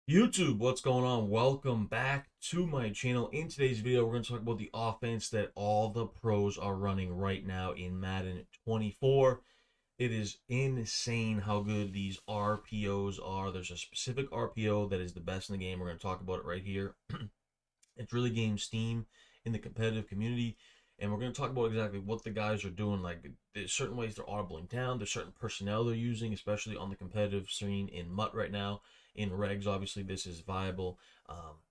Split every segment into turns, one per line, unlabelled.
YouTube, what's going on? Welcome back to my channel. In today's video, we're going to talk about the offense that all the pros are running right now in Madden 24. It is insane how good these RPOs are. There's a specific RPO that is the best in the game. We're going to talk about it right here. It's really gained steam in the competitive community, and we're going to talk about exactly what the guys are doing. Like, there's certain ways they're audibling down. There's certain personnel they're using, especially on the competitive scene in MUT right now. In regs, obviously, this is viable.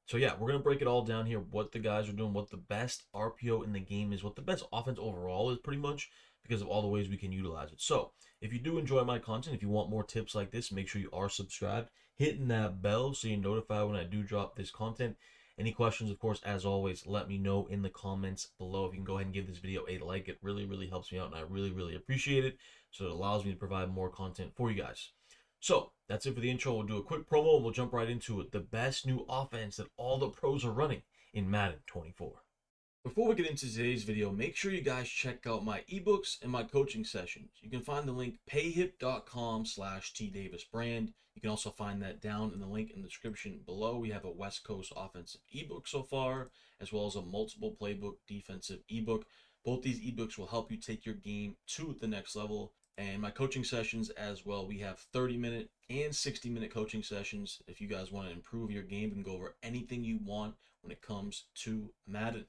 So yeah, we're going to break it all down here, what the guys are doing, what the best RPO in the game is, what the best offense overall is, pretty much, because of all the ways we can utilize it. So if you do enjoy my content, if you want more tips like this, make sure you are subscribed, hitting that bell so you're notified when I do drop this content. Any questions, of course, as always, let me know in the comments below. If you can go ahead and give this video a like, it really helps me out, and I really appreciate it. So it allows me to provide more content for you guys. So that's it for the intro. We'll do a quick promo and we'll jump right into it. The best new offense that all the pros are running in Madden 24. Before we get into today's video, make sure you guys check out my ebooks and my coaching sessions. You can find the link payhip.com/tdavisbrand. You can also find that down in the link in the description below. We have a West Coast offensive ebook so far, as well as a multiple playbook defensive ebook. Both these ebooks will help you take your game to the next level. And my coaching sessions as well. We have 30-minute and 60-minute coaching sessions. If you guys want to improve your game and go over anything you want when it comes to Madden.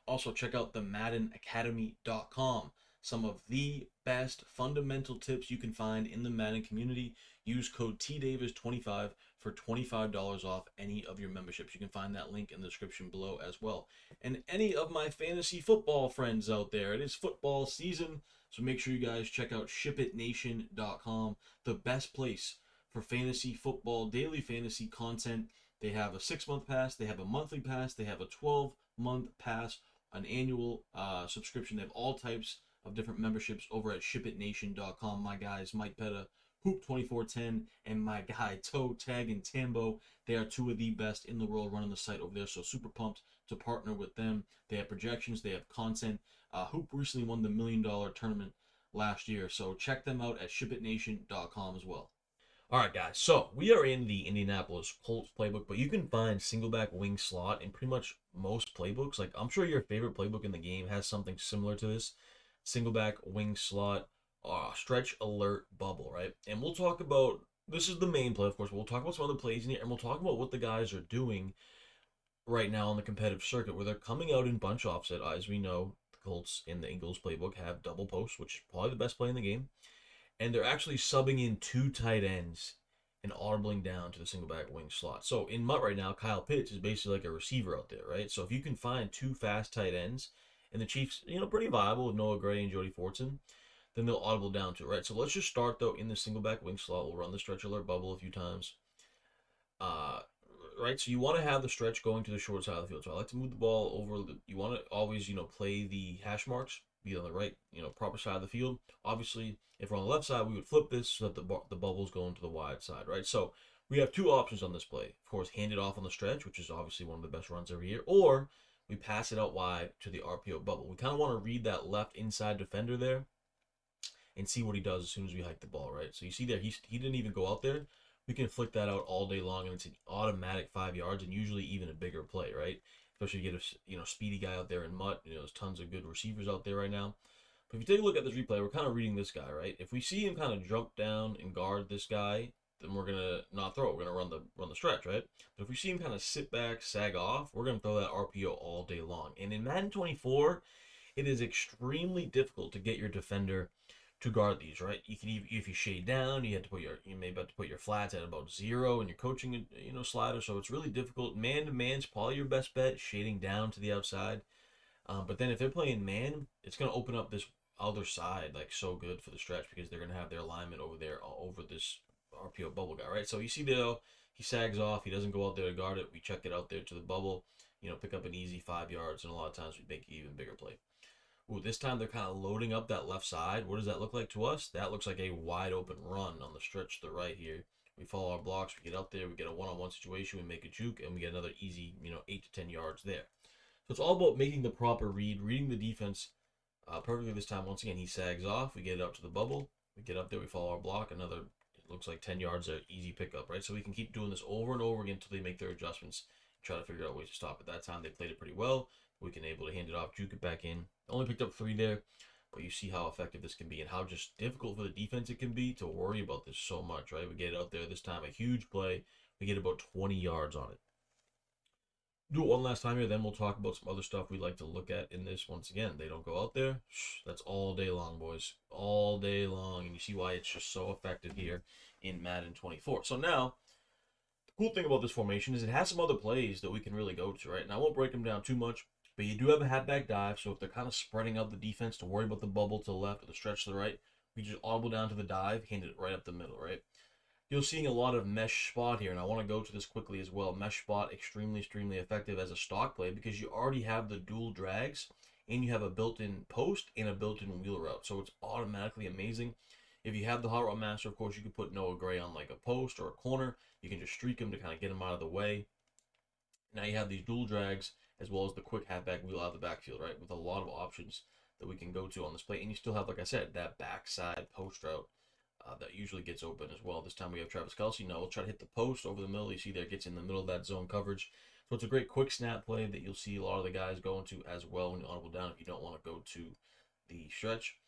Also, check out the MaddenAcademy.com. Some of the best fundamental tips you can find in the Madden community. Use code TDavis25 for $25 off any of your memberships. You can find that link in the description below as well. And any of my fantasy football friends out there, it is football season, so make sure you guys check out ShipItNation.com, the best place for fantasy football, daily fantasy content. They have a 6-month pass, they have a monthly pass, they have a 12-month pass, an annual subscription. They have all types of different memberships over at ShipItNation.com. My guys, Mike Petta, Hoop2410, and my guy, Toe Tag and Tambo. They are two of the best in the world running the site over there, so super pumped to partner with them. They have projections, they have content. Hoop recently won the $1 million tournament last year, so check them out at ShipItNation.com as well. All right, guys, so we are in the Indianapolis Colts playbook, but you can find single back wing slot in pretty much most playbooks. Like, I'm sure your favorite playbook in the game has something similar to this. Single back wing slot, stretch alert bubble, right? And we'll talk about, this is the main play, of course, but we'll talk about some other plays in here, and we'll talk about what the guys are doing right now on the competitive circuit, where they're coming out in bunch offset. As we know, the Colts in the Eagles playbook have double posts, which is probably the best play in the game. And they're actually subbing in 2 tight ends and audibling down to the single back wing slot. So in MUT right now, Kyle Pitts is basically like a receiver out there, right? So if you can find 2 fast tight ends, and the Chiefs, pretty viable with Noah Gray and Jody Fortson, then they'll audible down to, right? So let's just start, though, in the single back wing slot. We'll run the stretch alert bubble a few times. Right, so you want to have the stretch going to the short side of the field. So I like to move the ball over. You want to always, play the hash marks, be on the right, proper side of the field. Obviously, if we're on the left side, we would flip this so that the bubble's going to the wide side, right? So we have 2 options on this play. Of course, hand it off on the stretch, which is obviously one of the best runs every year, or we pass it out wide to the RPO bubble. We kind of want to read that left inside defender there and see what he does as soon as we hike the ball, right? So you see there, he didn't even go out there. We can flick that out all day long, and it's an automatic 5 yards, and usually even a bigger play, right? Especially if you get a speedy guy out there in MUT. There's tons of good receivers out there right now. But if you take a look at this replay, we're kind of reading this guy, right? If we see him kind of jump down and guard this guy, then we're gonna not throw it. We're gonna run the stretch, right? But if we see him kind of sit back, sag off, we're gonna throw that RPO all day long. And in Madden 24, it is extremely difficult to get your defender to guard these, right? You can even, if you shade down, you may have to put your flats at about 0 in your coaching, slider. So it's really difficult. Man to man's probably your best bet, shading down to the outside. But then if they're playing man, it's going to open up this other side like so good for the stretch, because they're going to have their alignment over there over this RPO bubble guy, right? So you see there, he sags off. He doesn't go out there to guard it. We check it out there to the bubble, pick up an easy 5 yards, and a lot of times we make an even bigger play. Ooh, this time they're kind of loading up that left side. What does that look like to us? That looks like a wide open run on the stretch to the right here. We follow our blocks, we get out there, we get a one-on-one situation, we make a juke, and we get another easy, 8 to 10 yards there. So it's all about making the proper read, reading the defense perfectly this time. Once again, he sags off. We get it up to the bubble. We get up there, we follow our block, another looks like 10 yards are easy pickup, right? So we can keep doing this over and over again until they make their adjustments, try to figure out ways to stop. At that time, they played it pretty well. We can able to hand it off, juke it back in. Only picked up 3 there, but you see how effective this can be and how just difficult for the defense it can be to worry about this so much, right? We get it out there this time, a huge play. We get about 20 yards on it. Do it one last time here, then we'll talk about some other stuff we like to look at in this. Once again, they don't go out there. That's all day long, boys. All day long. And you see why it's just so effective here in Madden 24. So now, the cool thing about this formation is it has some other plays that we can really go to, right? And I won't break them down too much, but you do have a halfback dive. So if they're kind of spreading out the defense to worry about the bubble to the left or the stretch to the right, we just audible down to the dive, hand it right up the middle, right? You're seeing a lot of mesh spot here, and I want to go to this quickly as well. Mesh spot, extremely effective as a stock play because you already have the dual drags, and you have a built-in post and a built-in wheel route, so it's automatically amazing. If you have the Hot Route Master, of course, you could put Noah Gray on like a post or a corner. You can just streak him to kind of get him out of the way. Now you have these dual drags as well as the quick halfback wheel out of the backfield, right, with a lot of options that we can go to on this play, and you still have, like I said, that backside post route. That usually gets open as well. This time we have Travis Kelce. Now we'll try to hit the post over the middle. You see there, it gets in the middle of that zone coverage. So it's a great quick snap play that you'll see a lot of the guys going to as well when you audible down if you don't want to go to the stretch.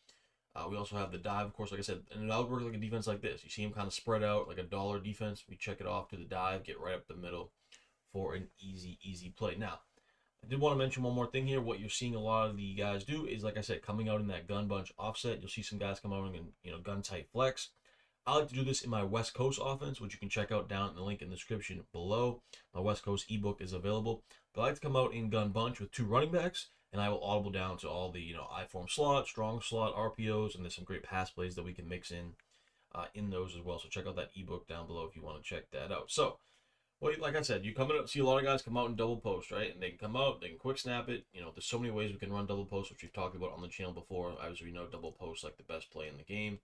We also have the dive, of course, like I said, and it would work like a defense like this. You see him kind of spread out like a dollar defense. We check it off to the dive, get right up the middle for an easy play. Now, I did want to mention one more thing here. What you're seeing a lot of the guys do is, like I said, coming out in that gun bunch offset. You'll see some guys come out in gun tight flex. I like to do this in my West Coast offense, which you can check out down in the link in the description below. My West Coast ebook is available. But I like to come out in gun bunch with 2 running backs, and I will audible down to all the I-form slot, strong slot, RPOs, and there's some great pass plays that we can mix in those as well. So check out that ebook down below if you want to check that out. So, well, like I said, you come in, see a lot of guys come out in double post, right? And they can come out, they can quick snap it. There's so many ways we can run double post, which we've talked about on the channel before. As we know, double post like the best play in the game.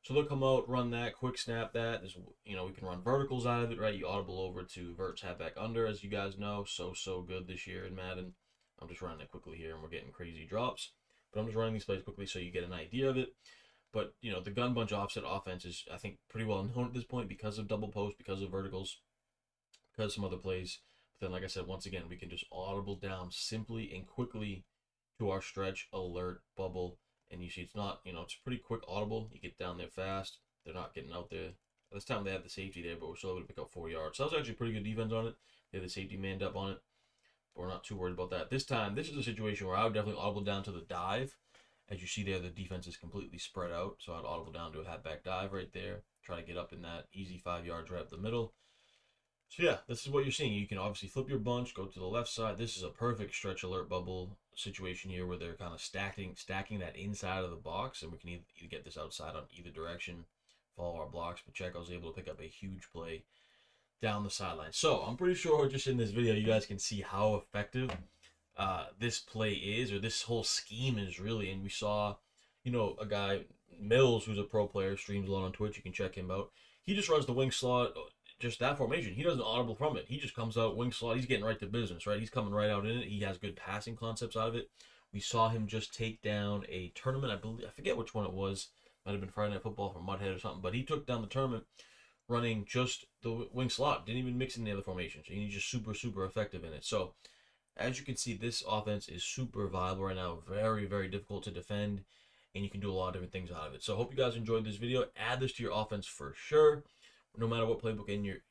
So they'll come out, run that, quick snap that. There's, we can run verticals out of it, right? You audible over to verts halfback under, as you guys know. So good this year in Madden. I'm just running it quickly here, and we're getting crazy drops. But I'm just running these plays quickly so you get an idea of it. But, the gun bunch offset offense is, I think, pretty well known at this point because of double post, because of verticals, because of some other plays. But then, like I said, once again, we can just audible down simply and quickly to our stretch, alert, bubble. And you see it's not, it's pretty quick audible. You get down there fast. They're not getting out there. This time they have the safety there, but we're still able to pick up 4 yards. So that was actually pretty good defense on it. They have the safety manned up on it. But we're not too worried about that. This time, this is a situation where I would definitely audible down to the dive. As you see there, the defense is completely spread out. So I'd audible down to a halfback dive right there. Try to get up in that easy 5 yards right up the middle. So yeah, this is what you're seeing. You can obviously flip your bunch, go to the left side. This is a perfect stretch alert bubble situation here where they're kind of stacking that inside of the box, and we can either get this outside on either direction, follow our blocks. But check, I was able to pick up a huge play down the sideline. So I'm pretty sure just in this video you guys can see how effective this play is, or this whole scheme is really. And we saw, a guy, Mills, who's a pro player, streams a lot on Twitch. You can check him out. He just runs the wing slot. Just that formation. He doesn't audible from it. He just comes out wing slot. He's getting right to business, right? He's coming right out in it. He has good passing concepts out of it. We saw him just take down a tournament. I forget which one it was. Might have been Friday Night Football from Mudhead or something. But he took down the tournament running just the wing slot. Didn't even mix in the other formations. And he's just super effective in it. So, as you can see, this offense is super viable right now. Very difficult to defend. And you can do a lot of different things out of it. So, I hope you guys enjoyed this video. Add this to your offense for sure. No matter what playbook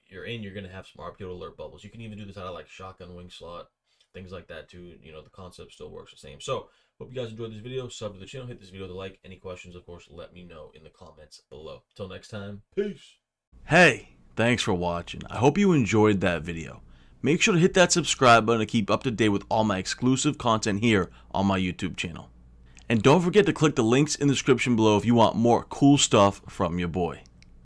you're in, you're going to have some RPO alert bubbles. You can even do this out of like shotgun wing slot, things like that too. The concept still works the same. So, hope you guys enjoyed this video. Sub to the channel, hit this video to like. Any questions, of course, let me know in the comments below. Till next time, peace.
Hey, thanks for watching. I hope you enjoyed that video. Make sure to hit that subscribe button to keep up to date with all my exclusive content here on my YouTube channel. And don't forget to click the links in the description below if you want more cool stuff from your boy.